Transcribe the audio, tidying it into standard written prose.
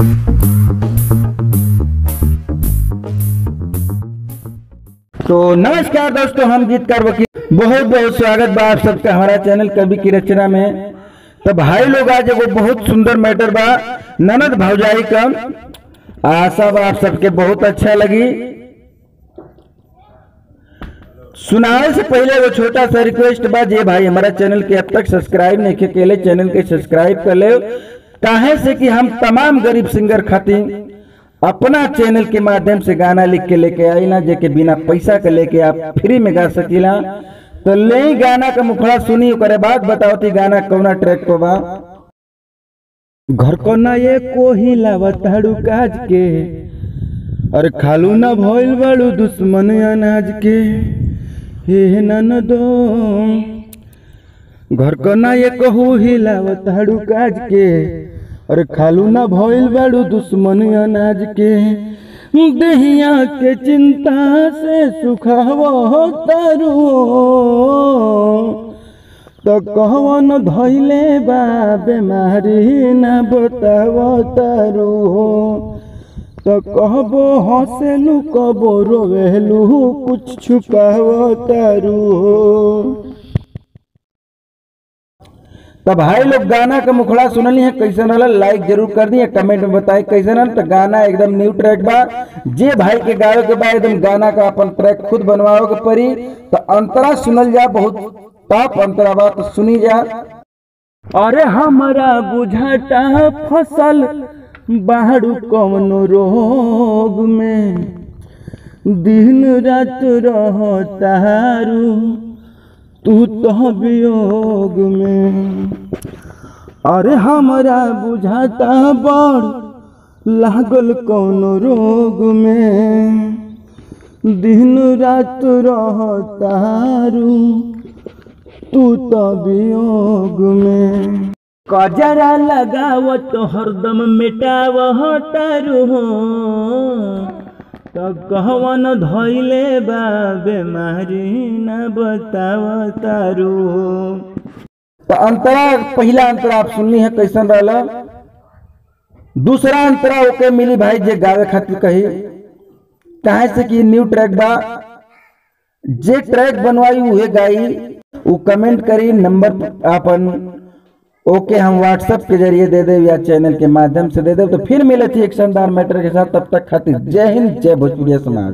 तो नमस्कार दोस्तों, हम गीतकार वकील बहुत बहुत स्वागत बा आप सबका हमारा चैनल कवि की रचना में। तो भाई लोग आज एगो बहुत सुंदर मैटर बा ननद भौजाई का, आशा बा आप सबके बहुत अच्छा लगी। सुनाने से पहले वो छोटा सा रिक्वेस्ट बा, जे भाई हमारा चैनल के अब तक सब्सक्राइब नहीं किए चैनल के सब्सक्राइब कर ले, काहे से कि हम तमाम गरीब सिंगर खातिर अपना चैनल के माध्यम से गाना लिख के लेके आई ना, जेके बिना पैसा के लेके आप फ्री में गा सकीला। तो ले गाना का मुखड़ा सुनी, ओकरे बाद बताओ थी गाना कौना ट्रैक को बा। घर को ना ये कोही लावताड़ू काज के, और खालू ना भइल बाड़ू दुश्मन अनाज के। हे ननदो घर को ना ये कहू ही लावताड़ू काज के, और खालू ना भइल बाड़ू दुश्मन अनाज के। देहिया के चिंता से सुखावो तारू, तो कहवन धइले बा बेमारी ना बतावो तारू। तो कहबो हंसेलू कबो रोवेलू कुछ छुपावो तारू। तो भाई लोग गाना का मुखड़ा सुनली है कैसे रहला, लाइक जरूर कर दिए, कमेंट में बताए कैसे रहल। तो गाना एकदम न्यू ट्रैक बा, जे भाई के गावे के बाद एकदम गाना का अपन ट्रैक खुद बनवाओ के पड़ी। तो अंतरा सुनल जा, बहुत टॉप अंतरा बा, तो सुनी जा। अरे हमारा बुझाता फसल बाहर कौनो रोग में, दिन रात रहतारू तू तो वियोग में। अरे हमारा बुझाता बड़ लागल कौनो रोग में, दिन रात रहतारू तू तो वियोग में। कजरा लगाव तो हरदम मिटाव तारू हो, तो कहवन धइले बा बेमारी ना बताव तारू। तो अंतरा पहला अंतरा आप सुननी है कैसन रहला। दूसरा अंतरा ओके मिली भाई जे गावे खातिर कही, काहे से कि न्यू ट्रैक बा, जे ट्रैक बनवाई उहे गाई। वो कमेंट करी, नंबर अपन ओके हम व्हाट्सएप के जरिए दे दे या चैनल के माध्यम से दे दे। तो फिर मिले थी एक शानदार मैटर के साथ, तब तक खातिर जय हिंद, जय भोजपुरिया समाज।